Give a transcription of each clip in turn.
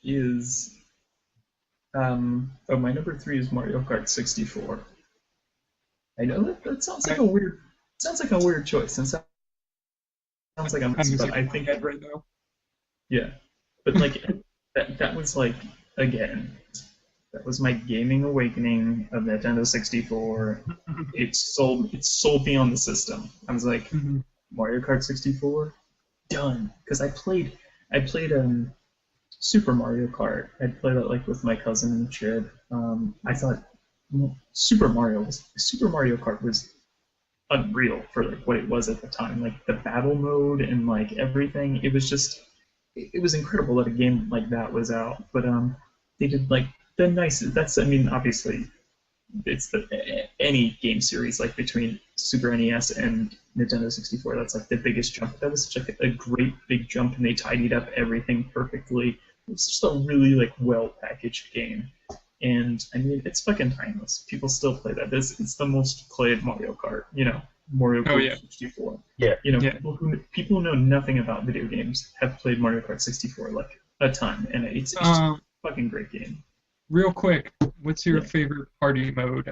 is my number 3 is Mario Kart 64. I know that sounds like a weird choice, and sounds like I'm, I'm but using I my think head right now. yeah, but like that was like again, that was my gaming awakening of Nintendo 64. It sold me on the system. I was like, Hmm. Mario Kart 64, done. Because I played Super Mario Kart. I played it like with my cousin and Chid. I thought Super Mario Kart was unreal for like what it was at the time. Like the battle mode and like everything. It was incredible that a game like that was out. But they did like the nicest. That's I mean obviously it's any game series like between Super NES and Nintendo 64. That's like the biggest jump. That was such a great big jump, and they tidied up everything perfectly. It's just a really like well packaged game, and I mean it's fucking timeless. People still play that. It's the most played Mario Kart. Mario Oh Kart yeah, 64. Yeah. yeah. People who know nothing about video games have played Mario Kart 64 like a ton, and it's just Um, a fucking great game. Real quick, what's your Yeah. favorite party mode?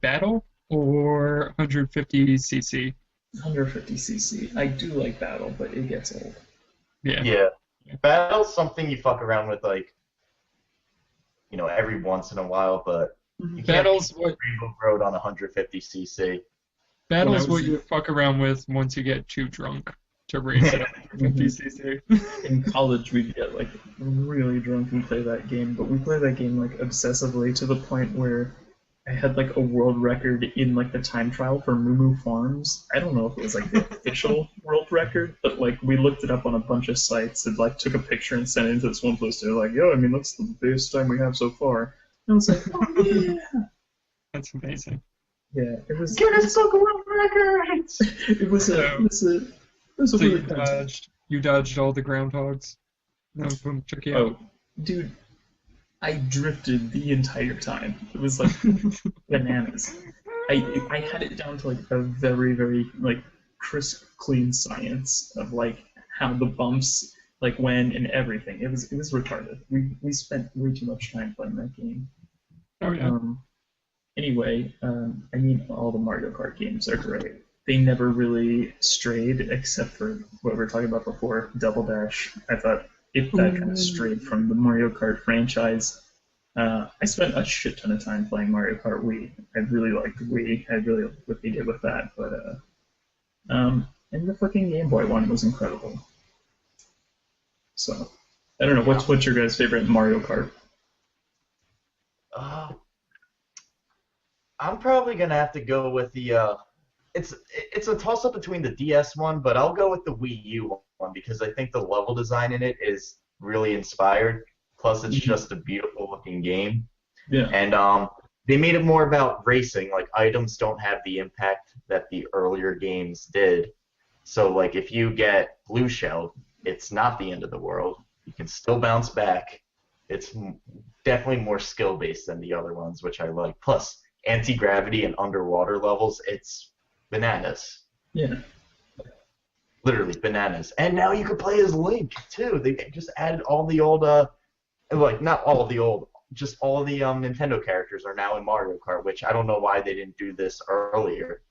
Battle or 150cc? 150cc. I do like battle, but it gets old. Yeah. Yeah. Battle's something you fuck around with, like, every once in a while, but you can't beat Battle's what Rainbow Road on 150cc. When I battle's was what you fuck around with once you get too drunk to race at Mhm. 150cc. in college, we'd get like really drunk and play that game, but we play that game like obsessively to the point where I had like a world record in like the time trial for Moo Moo Farms. I don't know if it was like the official world record, but like we looked it up on a bunch of sites and like took a picture and sent it into this one place. They're like, "Yo, I mean that's the best time we have so far." And I was like, "Oh yeah, That's amazing. yeah." It was Guinness Book of World Records! it was a So, it was a it was a so really fun time. you dodged all the groundhogs. None of them took you Oh, dude, I drifted the entire time. It was like bananas. I had it down to like a very very like crisp clean science of like how the bumps like when and everything. It was retarded. We spent way too much time playing that game. out. Oh yeah. Um, anyway, I mean all the Mario Kart games are great. They never really strayed except for what we were talking about before, Double Dash. I thought if that kind of strayed from the Mario Kart franchise. I spent a shit ton of time playing Mario Kart Wii. I really liked Wii. I really liked what they did with that. But and the fucking Game Boy one was incredible. So I don't know. Yeah. What's your guys' favorite Mario Kart? Uh, I'm probably gonna have to go with it's a toss up between the DS one, but I'll go with the Wii U one because I think the level design in it is really inspired. Plus, it's Mhm. just a beautiful looking game, Yeah. and they made it more about racing. Like items don't have the impact that the earlier games did. So, like if you get blue shelled, it's not the end of the world. You can still bounce back. It's definitely more skill based than the other ones, which I like. Plus, anti gravity and underwater levels, it's bananas. Yeah. Literally bananas. And now you can play as Link too. They just added all the old, like not all of the old, just all of the Nintendo characters are now in Mario Kart, which I don't know why they didn't do this earlier.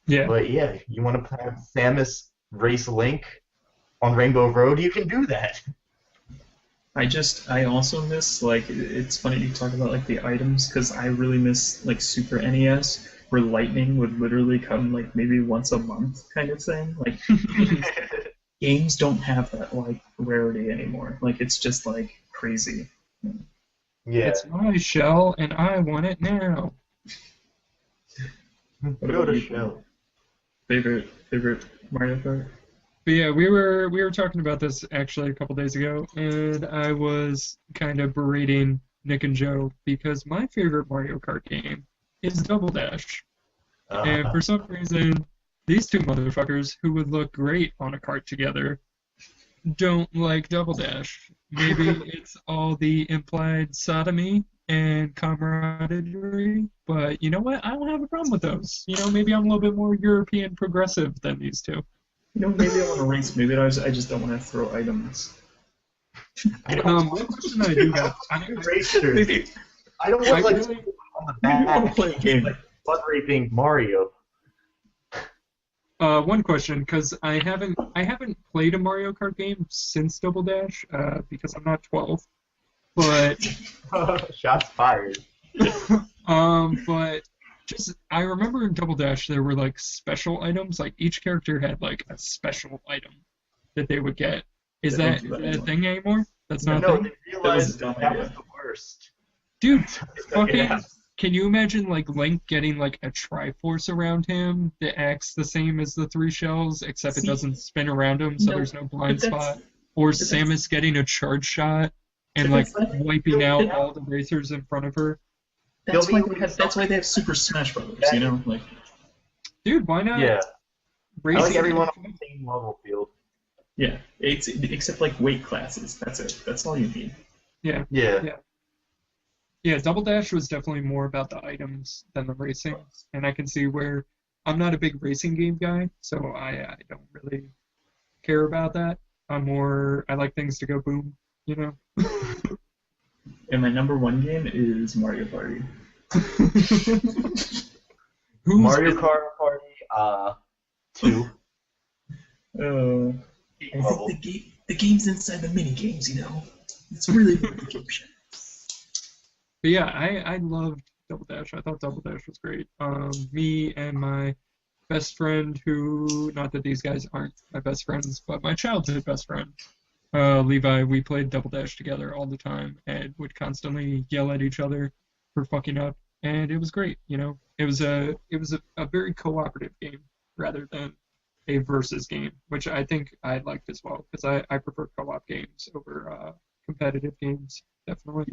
Yeah. But yeah, you want to have Samus race Link on Rainbow Road, you can do that. I also miss like it's funny you talk about like the items because I really miss like Super NES where lightning would literally come like maybe once a month kind of thing. Like games don't have that like rarity anymore. Like it's just like crazy. Yeah. It's my shell, and I want it now. What Go about to you? show. Favorite Mario Kart? But yeah, we were talking about this actually a couple days ago, and I was kind of berating Nick and Joe because my favorite Mario Kart game is Double Dash. And Uh, for some reason, these two motherfuckers who would look great on a cart together don't like Double Dash. Maybe it's all the implied sodomy and camaraderie, but you know what? I don't have a problem with those. Maybe I'm a little bit more European progressive than these two. Maybe I want to race. Maybe I just don't want to throw items. I don't One question I do have. want racers. Maybe I don't I want like really, on the maybe you want to back play a game. like butt raping Mario. one question, because I haven't played a Mario Kart game since Double Dash, because I'm not 12. But Shots fired. but just I remember in Double Dash there were like special items, like each character had like a special item that they would get. Is They don't that do that a anymore. thing anymore? That's not a No, thing? they That was a realized dumb that was idea. the worst. Dude, So they took it fucking out. can you imagine like Link getting like a Triforce around him that acts the same as the three shells, except it See, doesn't spin around him, so no, there's no but blind that's spot? Or but that's Samus getting a charge shot and but like that's like wiping They'll out be all the racers in front of her? they'll that's be why able they to have do that's why something they have Super Smash Brothers. that You is- know, like Dude, why not Yeah, I like racing? everyone on the same level field. yeah, it's except like weight classes. That's it. That's all you need. Yeah, Yeah. yeah. Yeah, Double Dash was definitely more about the items than the racing, and I can see where I'm not a big racing game guy, so I don't really care about that. I like things to go boom, you know? And my number one game is Mario Party. Who's Mario Kart Party 2. Uh, Peak I level. think the game's inside the mini games. You know, it's really the game show. But yeah, I loved Double Dash. I thought Double Dash was great. Me and my best friend, who, not that these guys aren't my best friends, but my childhood best friend, Levi, we played Double Dash together all the time and would constantly yell at each other for fucking up, and it was great. You know, it was a very cooperative game rather than a versus game, which I think I liked as well because I prefer co-op games over competitive games, definitely.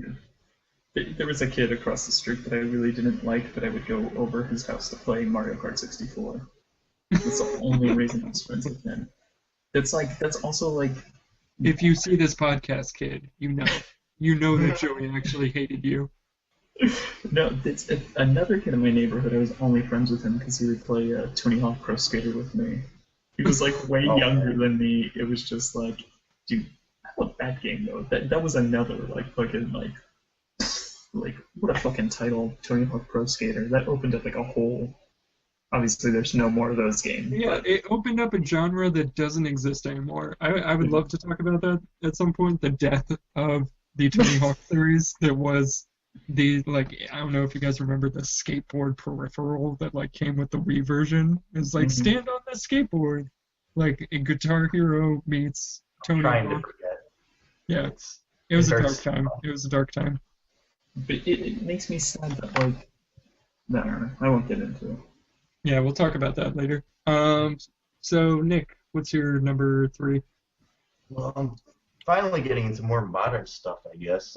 There was a kid across the street that I really didn't like, but I would go over his house to play Mario Kart 64. That's the only reason I was friends with him. That's also like If you see this podcast, kid, you know that Joey actually hated you. no, it's another kid in my neighborhood. I was only friends with him because he would play Tony Hawk Pro Skater with me. He was like way Oh, younger man. than me. It was just like, dude, I love that game though. That was another like fucking like what a fucking title, Tony Hawk Pro Skater. That opened up like a whole. Obviously, there's no more of those games. Yeah, But it opened up a genre that doesn't exist anymore. I would love to talk about that at some point, the death of the Tony Hawk series that was the, like, I don't know if you guys remember the skateboard peripheral that, like, came with the Wii version. It's like, Mhm. stand on the skateboard. Like, a Guitar Hero meets Tony Trying to Hawk. forget. Yeah, It's, it was a dark hurts. time. It was a dark time. but it makes me sad that like, no, I don't know. I won't get into it. Yeah, we'll talk about that later. So, Nick, what's your number 3? Well, I'm finally getting into more modern stuff, I guess.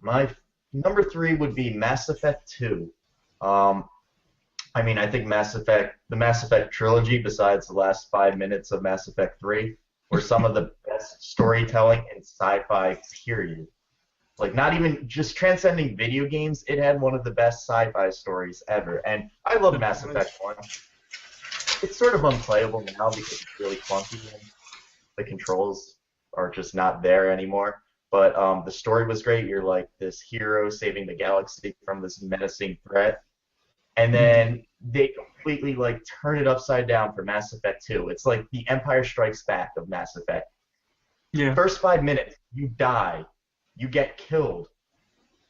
My number 3 would be Mass Effect 2. I mean, I think the Mass Effect trilogy, besides the last 5 minutes of Mass Effect 3, were some of the best storytelling in sci-fi, period. Like, not even just transcending video games, it had one of the best sci-fi stories ever. And I love Mass Effect 1. It's sort of unplayable now because it's really clunky and the controls are just not there anymore. But the story was great. You're like this hero saving the galaxy from this menacing threat. And then they completely like turn it upside down for Mass Effect 2. It's like the Empire Strikes Back of Mass Effect. Yeah. First 5 minutes, you die, you get killed,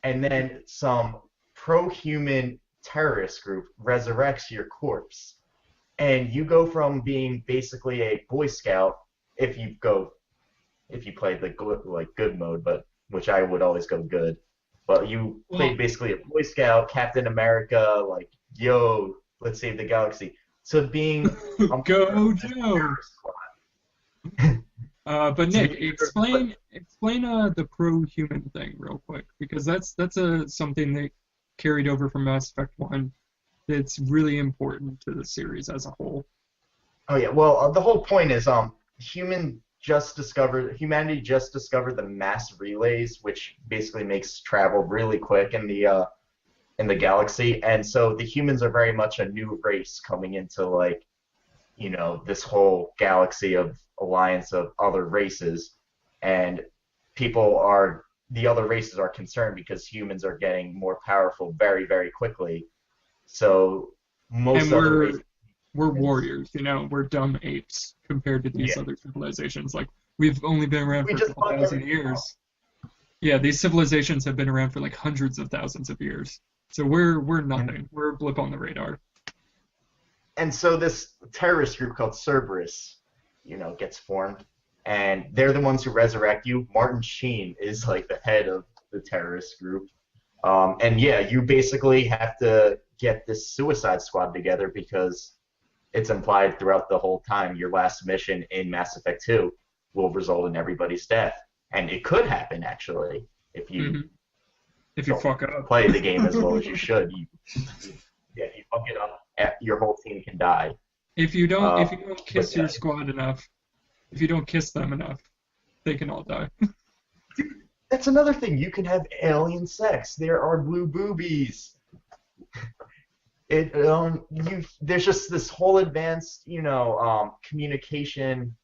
and then some pro-human terrorist group resurrects your corpse. And you go from being basically a Boy Scout, if you played the good mode, but which I would always go good. But you played basically a Boy Scout, Captain America, like, yo, let's save the galaxy, to being Go Joe! But Nick, explain the pro-human thing real quick, because that's something that carried over from Mass Effect 1 that's really important to the series as a whole. Oh yeah, well the whole point is humanity just discovered the mass relays, which basically makes travel really quick in the galaxy, and so the humans are very much a new race coming into like, you know, this whole galaxy of alliance of other races, and the other races are concerned because humans are getting more powerful very, very quickly. So most And other races, we're warriors, you know, we're dumb apes compared to these yeah, other civilizations. Like we've only been around we for a just couple fuck thousand everything up. years. Yeah, these civilizations have been around for like hundreds of thousands of years. So we're And, nothing. We're a blip on the radar. and so this terrorist group called Cerberus, gets formed, and they're the ones who resurrect you. Martin Sheen is like the head of the terrorist group. And yeah, you basically have to get this Suicide Squad together because it's implied throughout the whole time your last mission in Mass Effect 2 will result in everybody's death. And it could happen, actually, if you Hmm. If you don't fuck up. play the game as well as you should. Yeah, if you fuck it up, your whole team can die. If you don't But kiss yeah, your squad enough, if you don't kiss them enough, they can all die. that's another thing. You can have alien sex. There are blue boobies. There's just this whole advanced, communication,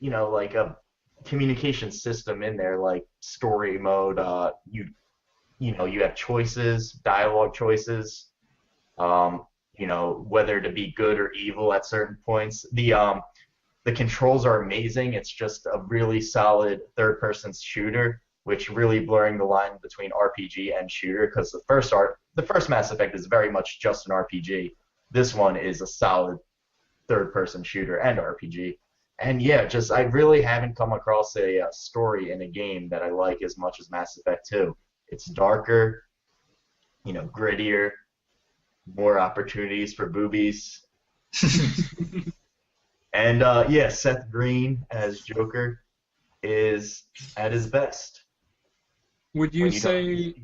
like a communication system in there, like story mode. You have choices, dialogue choices. Whether to be good or evil at certain points. The controls are amazing. It's just a really solid third-person shooter, which really blurring the line between RPG and shooter because the first Mass Effect is very much just an RPG. This one is a solid third-person shooter and RPG. And yeah, just I really haven't come across a story in a game that I like as much as Mass Effect 2. It's darker, grittier, more opportunities for boobies. And yeah, Seth Green as Joker is at his best Would you when you don't. say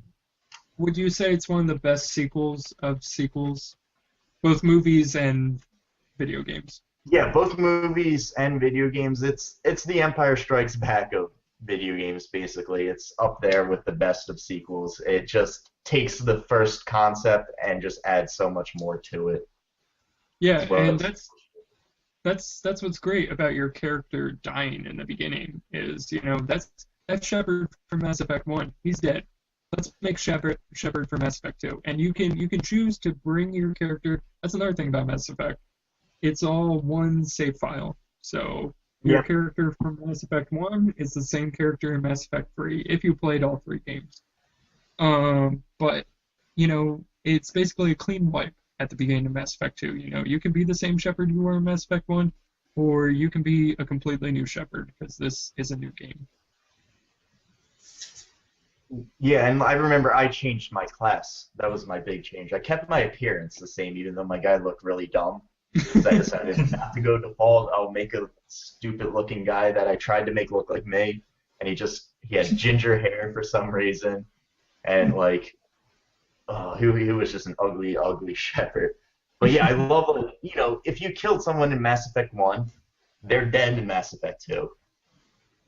would you say it's one of the best sequels of sequels, both movies and video games? Yeah, both movies and video games. It's the Empire Strikes Back of video games. Basically, it's up there with the best of sequels. It just takes the first concept and just adds so much more to it, Yeah, as well and as. that's what's great about your character dying in the beginning is, you know, that's Shepard from Mass Effect 1. He's dead. Let's make Shepard from Mass Effect 2. And you can choose to bring your character. That's another thing about Mass Effect. It's all one save file. So your Yeah, character from Mass Effect 1 is the same character in Mass Effect 3 if you played all three games. But you know, it's basically a clean wipe at the beginning of Mass Effect 2. You know, you can be the same Shepard you were in Mass Effect 1, or you can be a completely new Shepard because this is a new game. yeah, and I remember I changed my class. That was my big change. I kept my appearance the same, even though my guy looked really dumb. Because I decided not to go default. I'll make a stupid-looking guy that I tried to make look like me, and he had ginger hair for some reason, and like, oh, he was just an ugly, ugly shepherd. But yeah, I love, like, if you killed someone in Mass Effect 1, they're dead in Mass Effect 2.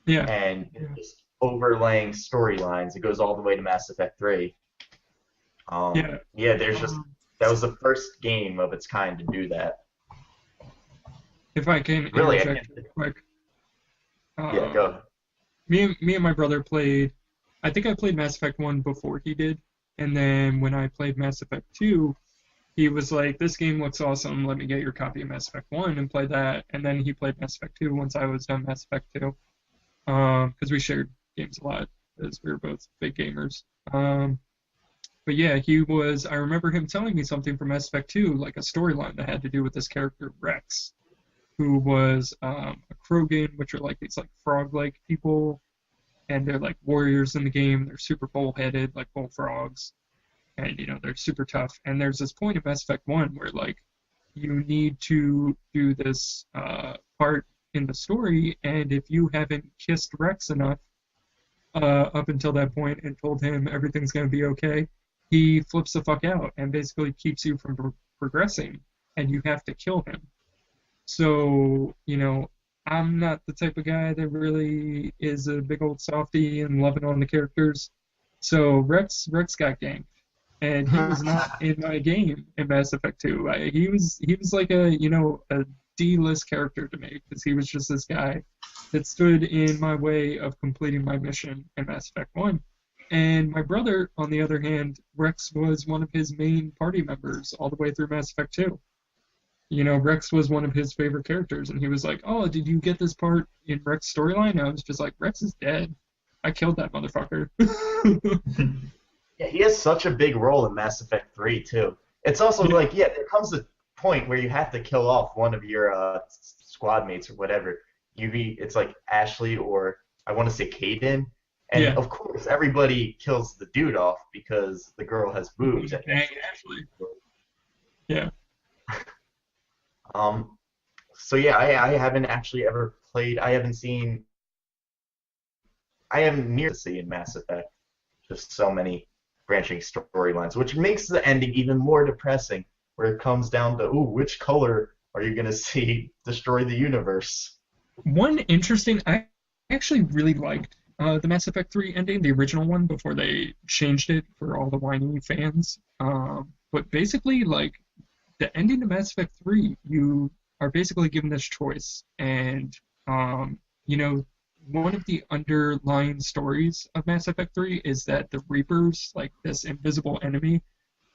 Yeah. And just overlaying storylines, it goes all the way to Mass Effect 3. Yeah. Yeah, Um, that was the first game of its kind to do that. if I can Really, interject real quick, yeah, uh, go. me and my brother played. I think I played Mass Effect 1 before he did, and then when I played Mass Effect 2, he was like, "This game looks awesome. Let me get your copy of Mass Effect 1 and play that." And then he played Mass Effect 2 once I was done Mass Effect 2, because we shared games a lot, because we were both big gamers. But yeah, I remember him telling me something from Mass Effect 2, like a storyline that had to do with this character Rex, who was a Krogan, which are like these like frog-like people, and they're like warriors in the game. They're super bull-headed, like bullfrogs, and you know they're super tough. And there's this point in Mass Effect 1 where like you need to do this part in the story, and if you haven't kissed Rex enough up until that point and told him everything's gonna be okay, he flips the fuck out and basically keeps you from progressing, and you have to kill him. So, you know, I'm not the type of guy that really is a big old softy and loving on the characters. So Rex got ganked, and he was not in my game in Mass Effect 2. He was like a D-list character to me because he was just this guy that stood in my way of completing my mission in Mass Effect 1. And my brother, on the other hand, Rex was one of his main party members all the way through Mass Effect 2. You know, Rex was one of his favorite characters, and he was like, "Oh, did you get this part in Rex's storyline?" I was just like, "Rex is dead. I killed that motherfucker." Yeah, he has such a big role in Mass Effect 3 too. It's also Yeah. like, yeah, there comes a point where you have to kill off one of your squad mates or whatever. It's like Ashley or I want to say Kaden, and Yeah. of course everybody kills the dude off because the girl has boobs. Dang, Ashley. Yeah. Um, so yeah, I haven't actually ever played. I haven't near to see in Mass Effect. Just so many branching storylines, which makes the ending even more depressing, where it comes down to, ooh, which color are you gonna see destroy the universe? One interesting, I actually really liked the Mass Effect 3 ending, the original one, before they changed it for all the whiny fans. But basically, like, the ending of Mass Effect 3, you are basically given this choice. And, you know, one of the underlying stories of Mass Effect 3 is that the Reapers, like this invisible enemy,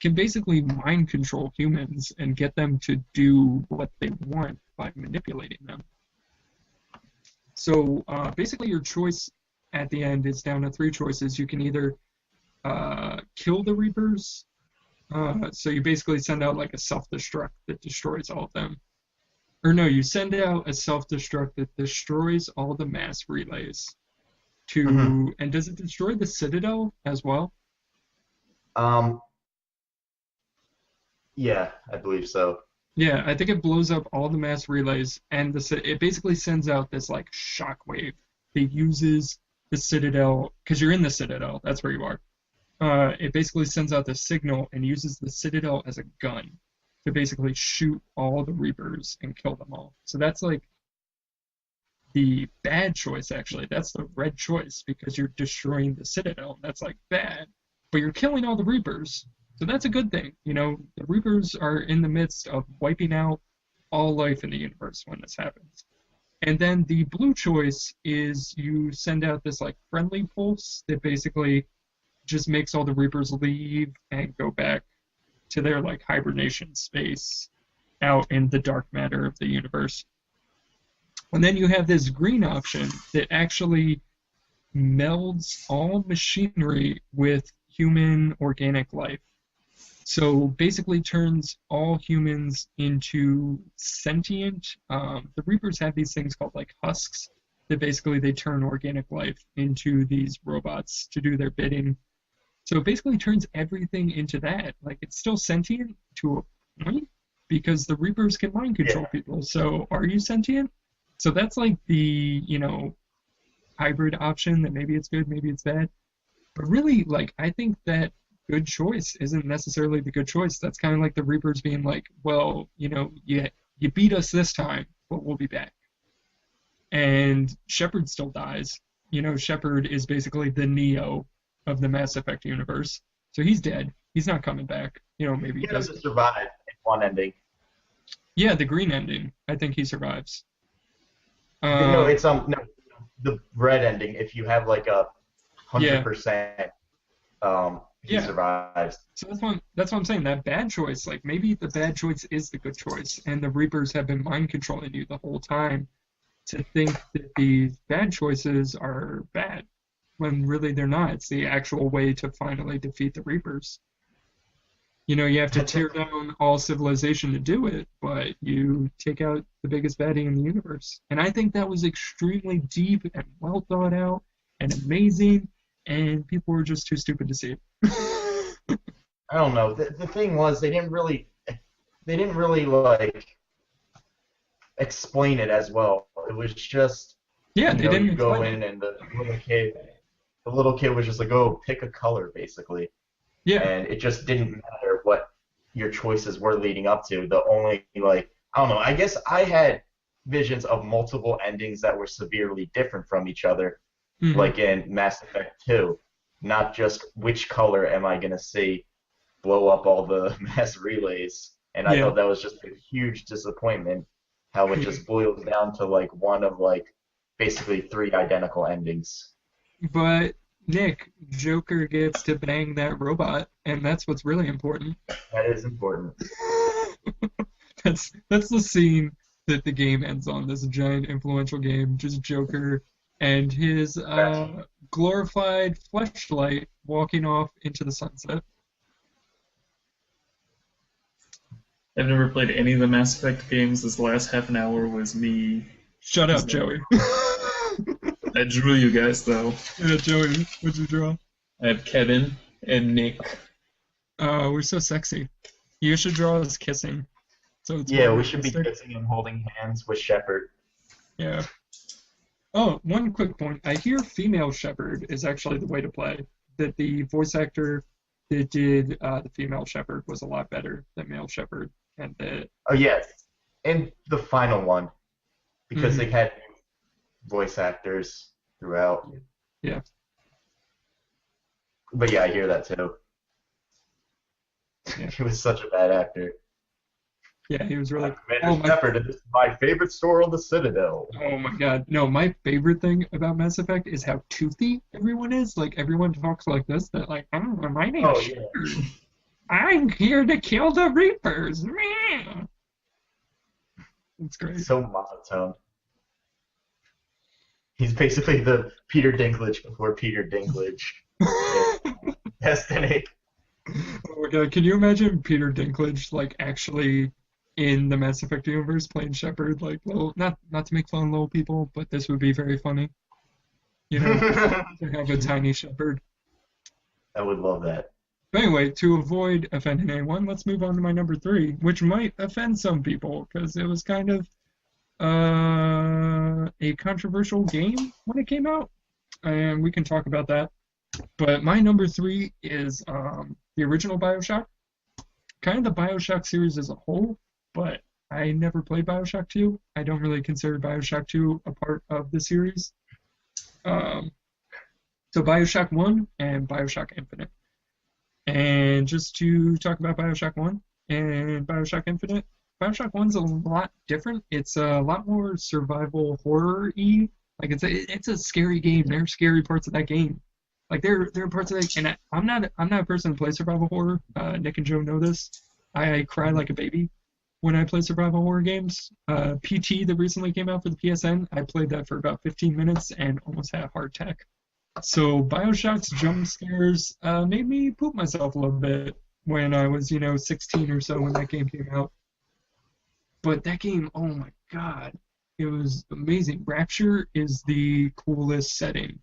can basically mind control humans and get them to do what they want by manipulating them. So basically, your choice at the end is down to three choices. You can either kill the Reapers, so you basically send out like a self-destruct that destroys all of them. Or no, you send out a self-destruct that destroys all the mass relays. Mhm. And does it destroy the Citadel as well? Um, yeah, I believe so. Yeah, I think it blows up all the mass relays, and it basically sends out this like shockwave that uses the Citadel, because you're in the Citadel, that's where you are. It basically sends out this signal and uses the Citadel as a gun to basically shoot all the Reapers and kill them all. So that's like the bad choice, actually. That's the red choice because you're destroying the Citadel. That's like bad. But you're killing all the Reapers. So that's a good thing. You know, the Reapers are in the midst of wiping out all life in the universe when this happens. And then the blue choice is you send out this like friendly pulse that basically just makes all the Reapers leave and go back to their like hibernation space out in the dark matter of the universe. And then you have this green option that actually melds all machinery with human organic life. So basically turns all humans into sentient. The Reapers have these things called like husks that basically they turn organic life into these robots to do their bidding. So it basically turns everything into that. Like it's still sentient to a point because the Reapers can mind control Yeah. people. So are you sentient? So that's like the, hybrid option that maybe it's good, maybe it's bad. But really, like, I think that good choice isn't necessarily the good choice. That's kind of like the Reapers being like, well, you beat us this time, but we'll be back. And Shepard still dies. You know, Shepard is basically the Neo of the Mass Effect universe. So he's dead. He's not coming back. Maybe he Get him does. to survive in one ending. Yeah, the green ending. I think he survives. No, Um, it's no, the red ending. If you have like a hundred yeah, percent, he yeah. survives. So that's what I'm saying. That bad choice, like maybe the bad choice is the good choice, and the Reapers have been mind controlling you the whole time to think that these bad choices are bad, when really they're not. It's the actual way to finally defeat the Reapers. You have to That's tear down all civilization to do it, but you take out the biggest baddie in the universe. And I think that was extremely deep and well thought out and amazing, and people were just too stupid to see it. I don't know. The thing was they didn't really like explain it as well. It was just, Yeah, they didn't you go explain it. in and the little kid was just like, oh, pick a color basically, Yeah. and it just didn't matter what your choices were leading up to. The only like I don't know. I guess I had visions of multiple endings that were severely different from each other, Hmm. like in Mass Effect 2, not just which color am I gonna see blow up all the mass relays. And I Yeah. thought that was just a huge disappointment how it just boils down to like one of like basically three identical endings. But Nick, Joker gets to bang that robot, and that's what's really important. That is important. That's the scene that the game ends on. This giant influential game, just Joker and his glorified fleshlight walking off into the sunset. I've never played any of the Mass Effect games. This last half an hour was me. Shut up, Joey. I drew you guys, though. Yeah, Joey, what'd you draw? I have Kevin and Nick. Oh, we're so sexy. You should draw us kissing. So it's Yeah, we should be kissing and holding hands with Shepard. Yeah. Oh, one quick point. I hear female Shepard is actually the way to play. That the voice actor that did the female Shepard was a lot better than male Shepard, and that. Oh yes, and the final one, because they had voice actors throughout. Yeah. But yeah, I hear that too. Yeah. He was such a bad actor. Yeah, he was really. Commander Shepard, and this is my favorite store on the Citadel. Oh my God! No, my favorite thing about Mass Effect is how toothy everyone is. Like everyone talks like this. That like, oh, my name is Shepard. I'm here to kill the Reapers. It's great. So monotone. He's basically the Peter Dinklage before Peter Dinklage. Destiny. Oh my God! Can you imagine Peter Dinklage like actually in the Mass Effect universe playing Shepard? Like, little, not to make fun of little people, but this would be very funny. You know, to have a tiny Shepard. I would love that. But anyway, to avoid offending anyone, let's move on to my number 3, which might offend some people because it was kind of a controversial game when it came out, and we can talk about that. But my number 3 is the original BioShock, kind of the BioShock series as a whole, but I never played BioShock 2. I don't really consider BioShock 2 a part of the series. So BioShock 1 and BioShock Infinite. And just to talk about BioShock 1 and BioShock Infinite, BioShock 1's a lot different. It's a lot more survival horror-y. Like it's a scary game. There are scary parts of that game. Like there are parts of that, and I'm not a person who plays survival horror. Nick and Joe know this. I cry like a baby when I play survival horror games. PT that recently came out for the PSN, I played that for about 15 minutes and almost had a heart attack. So BioShock's jump scares made me poop myself a little bit when I was 16 or so when that game came out. But that game, oh my God, it was amazing. Rapture is the coolest setting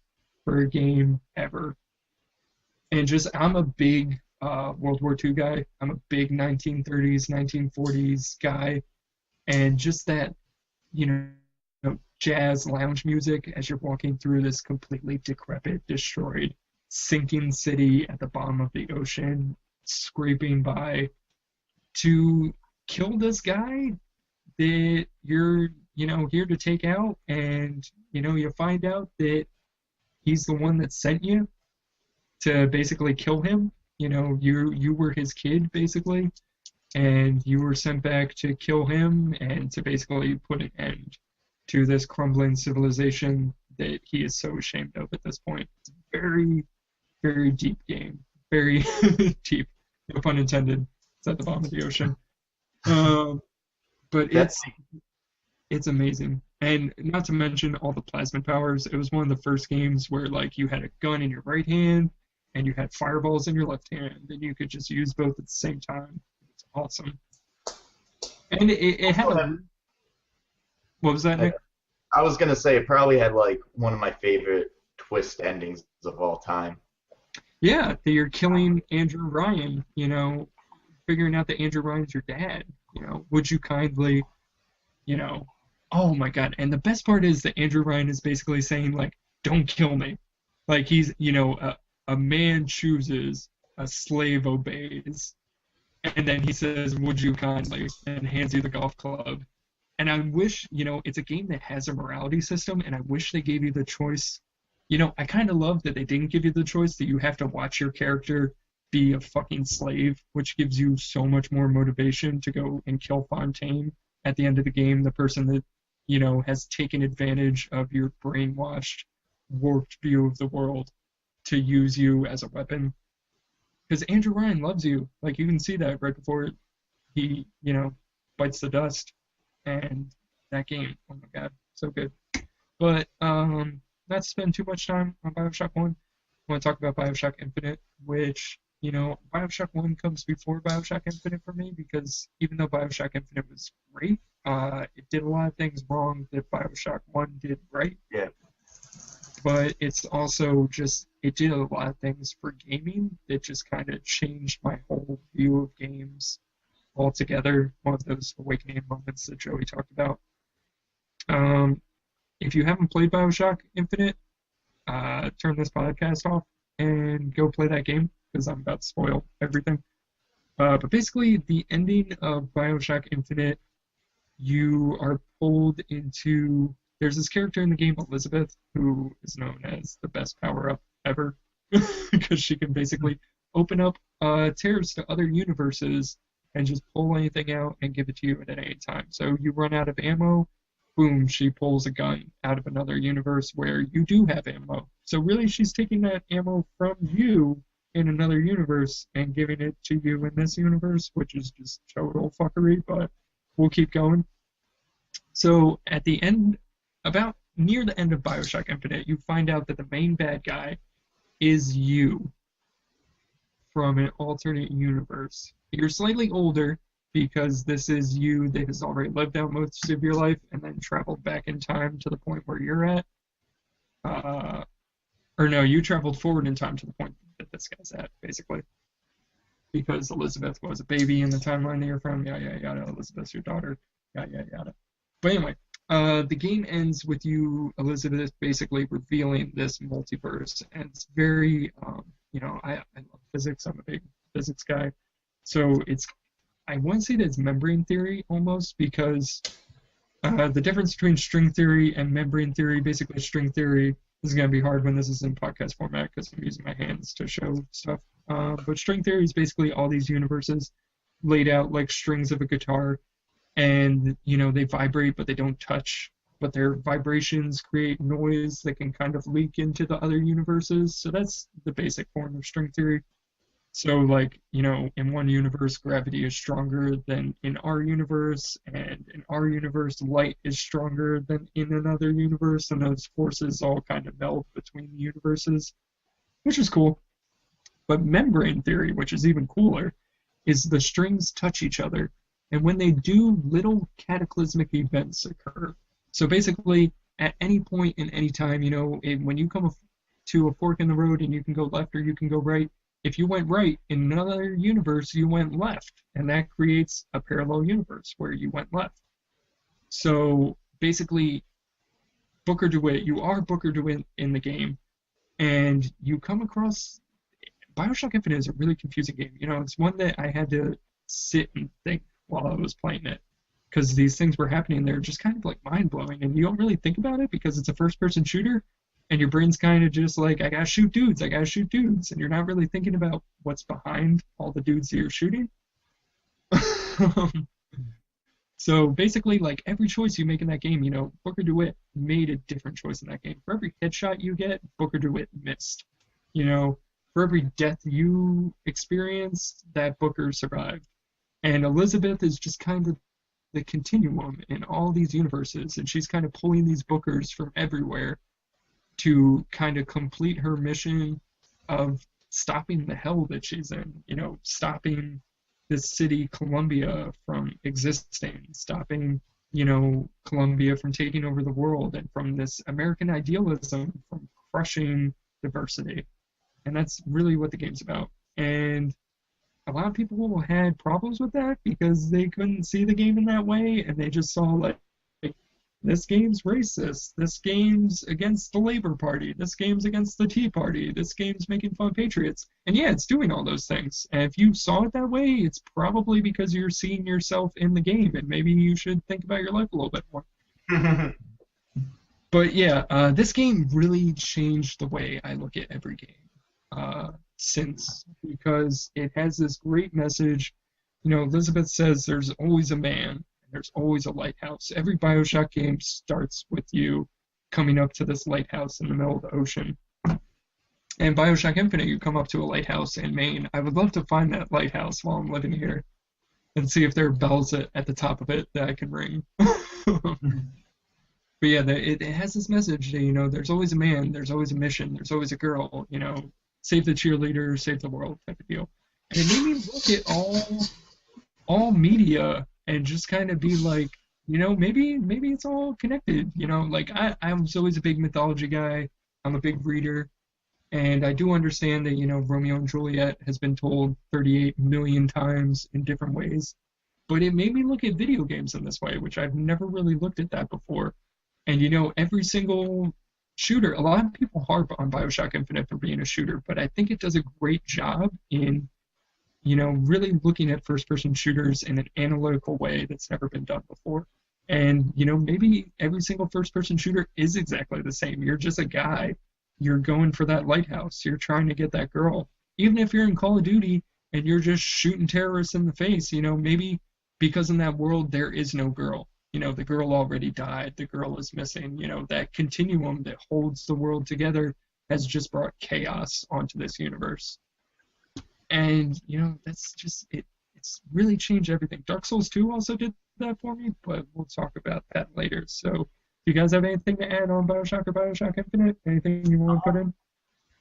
for a game ever. And just, I'm a big World War II guy. I'm a big 1930s, 1940s guy. And just that, jazz lounge music as you're walking through this completely decrepit, destroyed, sinking city at the bottom of the ocean, scraping by to kill this guy that you're, here to take out, and, you find out that he's the one that sent you to basically kill him. You were his kid, basically, and you were sent back to kill him and to basically put an end to this crumbling civilization that he is so ashamed of at this point. It's a very, very deep game. Very deep. No pun intended. It's at the bottom of the ocean. But it's amazing. And not to mention all the plasma powers. It was one of the first games where you had a gun in your right hand and you had fireballs in your left hand, and you could just use both at the same time. It's awesome. And it had a... What was that, Nick? I was going to say it probably had one of my favorite twist endings of all time. Yeah, that you're killing Andrew Ryan, figuring out that Andrew Ryan's your dad, would you kindly, oh my God. And the best part is that Andrew Ryan is basically saying, don't kill me. He's, a man chooses, a slave obeys. And then he says, would you kindly, and hands you the golf club. And I wish, it's a game that has a morality system, and I wish they gave you the choice. I kind of love that they didn't give you the choice that you have to watch your character be a fucking slave, which gives you so much more motivation to go and kill Fontaine at the end of the game, the person that, has taken advantage of your brainwashed, warped view of the world to use you as a weapon. Because Andrew Ryan loves you. Like, you can see that right before he, bites the dust. And that game, oh my god, so good. But not to spend too much time on Bioshock 1, I want to talk about Bioshock Infinite, which, Bioshock 1 comes before Bioshock Infinite for me, because even though Bioshock Infinite was great, it did a lot of things wrong that Bioshock 1 did right. Yeah. But it's also just, it did a lot of things for gaming that just kind of changed my whole view of games altogether. One of those awakening moments that Joey talked about. If you haven't played Bioshock Infinite, turn this podcast off and go play that game, because I'm about to spoil everything. But basically, the ending of Bioshock Infinite, you are pulled into... There's this character in the game, Elizabeth, who is known as the best power-up ever, because she can basically open up tears to other universes and just pull anything out and give it to you at any time. So you run out of ammo, boom, she pulls a gun out of another universe where you do have ammo. So really, she's taking that ammo from you in another universe and giving it to you in this universe, which is just total fuckery, but we'll keep going. So at the end, about near the end of Bioshock Infinite, you find out that the main bad guy is you from an alternate universe. You're slightly older, because this is you that has already lived out most of your life and then traveled back in time to the point where you're at. Or no, you traveled forward in time to the point that this guy's at, basically. Because Elizabeth was a baby in the timeline that you're from, yada, yada, Elizabeth's your daughter, yada, yada, yada. But anyway, the game ends with you, Elizabeth, basically revealing this multiverse. And it's very, I love physics. I'm a big physics guy. So I want to say that it's membrane theory almost, because the difference between string theory and membrane theory, basically string theory, this is going to be hard when this is in podcast format because I'm using my hands to show stuff. But string theory is basically all these universes laid out like strings of a guitar, and, they vibrate but they don't touch, but their vibrations create noise that can kind of leak into the other universes. So that's the basic form of string theory. So, like, in one universe, gravity is stronger than in our universe, and in our universe, light is stronger than in another universe, and those forces all kind of meld between the universes, which is cool. But membrane theory, which is even cooler, is the strings touch each other, and when they do, little cataclysmic events occur. So basically, at any point in any time, when you come to a fork in the road and you can go left or you can go right, if you went right in another universe, you went left, and that creates a parallel universe where you went left. So basically, Booker DeWitt, you are Booker DeWitt in the game, and you come across... Bioshock Infinite is a really confusing game. It's one that I had to sit and think while I was playing it, because these things were happening. They're just kind of like mind-blowing, and you don't really think about it because it's a first-person shooter, and your brain's kind of just like, I gotta shoot dudes, and you're not really thinking about what's behind all the dudes that you're shooting. So basically, like, every choice you make in that game, Booker DeWitt made a different choice in that game. For every headshot you get, Booker DeWitt missed. For every death you experienced, that Booker survived. And Elizabeth is just kind of the continuum in all these universes, and she's kind of pulling these Bookers from everywhere to kind of complete her mission of stopping the hell that she's in, stopping this city, Columbia, from existing, stopping, Columbia from taking over the world, and from this American idealism from crushing diversity. And that's really what the game's about. And a lot of people had problems with that because they couldn't see the game in that way, and they just saw, like, this game's racist, this game's against the Labor Party, this game's against the Tea Party, this game's making fun of patriots. And yeah, it's doing all those things. And if you saw it that way, it's probably because you're seeing yourself in the game, and maybe you should think about your life a little bit more. But yeah, this game really changed the way I look at every game since, because it has this great message. Elizabeth says there's always a man, and There's always a lighthouse. Every BioShock game starts with you coming up to this lighthouse in the middle of the ocean. And BioShock Infinite, you come up to a lighthouse in Maine. I would love to find that lighthouse while I'm living here and see if there are bells at the top of it that I can ring. But yeah, it has this message that, you know, there's always a man, there's always a mission, there's always a girl, you know, save the cheerleader, save the world type of deal. And it made me look at all media and just kind of be like, you know, maybe it's all connected, you know, like I was always a big mythology guy. I'm a big reader, and I do understand that, you know, Romeo and Juliet has been told 38 million times in different ways, but it made me look at video games in this way, which I've never really looked at that before. And, you know, every single shooter, a lot of people harp on BioShock Infinite for being a shooter, but I think it does a great job in, you know, really looking at first-person shooters in an analytical way that's never been done before. And, you know, maybe every single first-person shooter is exactly the same. You're just a guy. You're going for that lighthouse. You're trying to get that girl. Even if you're in Call of Duty and you're just shooting terrorists in the face, you know, maybe because in that world there is no girl. You know, the girl already died. The girl is missing. You know, that continuum that holds the world together has just brought chaos onto this universe. And, you know, that's just, it's really changed everything. Dark Souls 2 also did that for me, but we'll talk about that later. So, do you guys have anything to add on BioShock or BioShock Infinite? Anything you want to put in?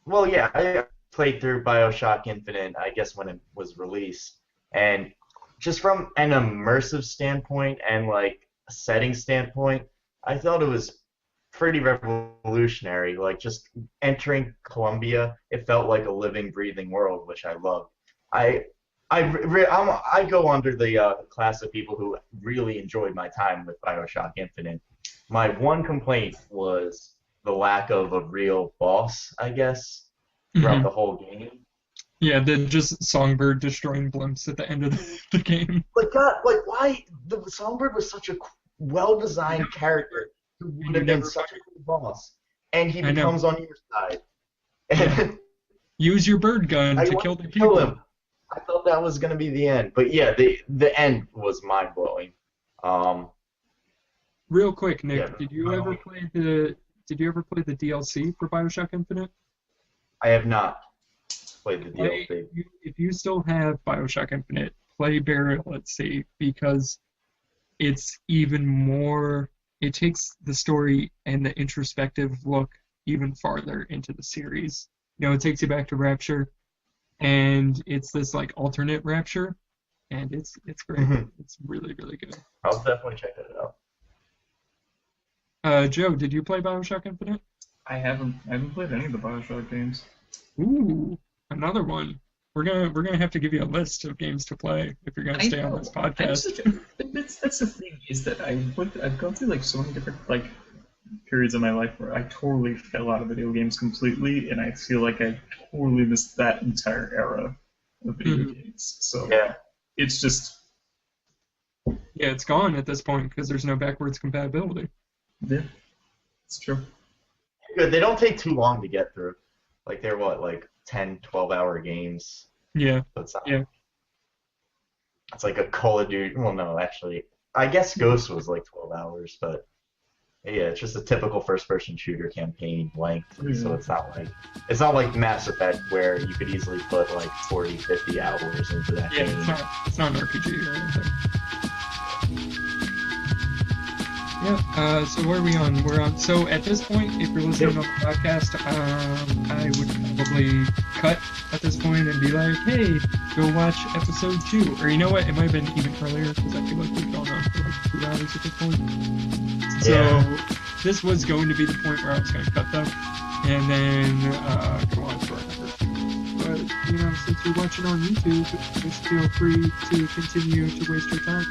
Well, yeah, I played through BioShock Infinite, I guess, when it was released. And just from an immersive standpoint and, like, a setting standpoint, I thought it was pretty revolutionary. Like, just entering Columbia, it felt like a living, breathing world, which I loved. I go under the class of people who really enjoyed my time with BioShock Infinite. My one complaint was the lack of a real boss, I guess, throughout the whole game. Yeah, then just Songbird destroying blimps at the end of the game. Like, God, like, why? The Songbird was such a well-designed character who would have been such a cool boss, and he becomes on your side. And use your bird gun to kill the people. Him. I thought that was going to be the end, but yeah, the end was mind-blowing. Real quick, Nick, did you ever play the DLC for BioShock Infinite? I have not played the DLC. If you still have BioShock Infinite, play Burial at Sea, because it's even more. It takes the story and the introspective look even farther into the series. You know, it takes you back to Rapture, and it's this like alternate Rapture, and it's great. Mm-hmm. It's really, really good. I'll definitely check it out. Joe, did you play BioShock Infinite? I haven't played any of the BioShock games. Ooh, another one. We're gonna have to give you a list of games to play if you're gonna stay on this podcast. That's the thing, is that I've gone through like so many different like periods of my life where I totally fell out of video games completely, and I feel like I totally missed that entire era of video games. So yeah, it's just it's gone at this point because there's no backwards compatibility. Yeah, it's true. Good. They don't take too long to get through. Like, they're what, like 10, 12-hour games? Yeah. So it's like a Call of Duty. Well, no, actually, I guess Ghost was like 12 hours, but yeah, it's just a typical first-person shooter campaign length. Mm-hmm. So it's not like Mass Effect where you could easily put like 40, 50 hours into that game. Yeah, it's not an RPG or anything. Yeah, so where are we on? So at this point, if you're listening on the podcast, I would probably cut at this point and be like, hey, go watch episode 2. Or you know what? It might have been even earlier, because I feel like we've gone on for like 2 hours at this point. So this was going to be the point where I was going to cut them, and then go on for another 2. But, you know, since you're watching on YouTube, just feel free to continue to waste your time.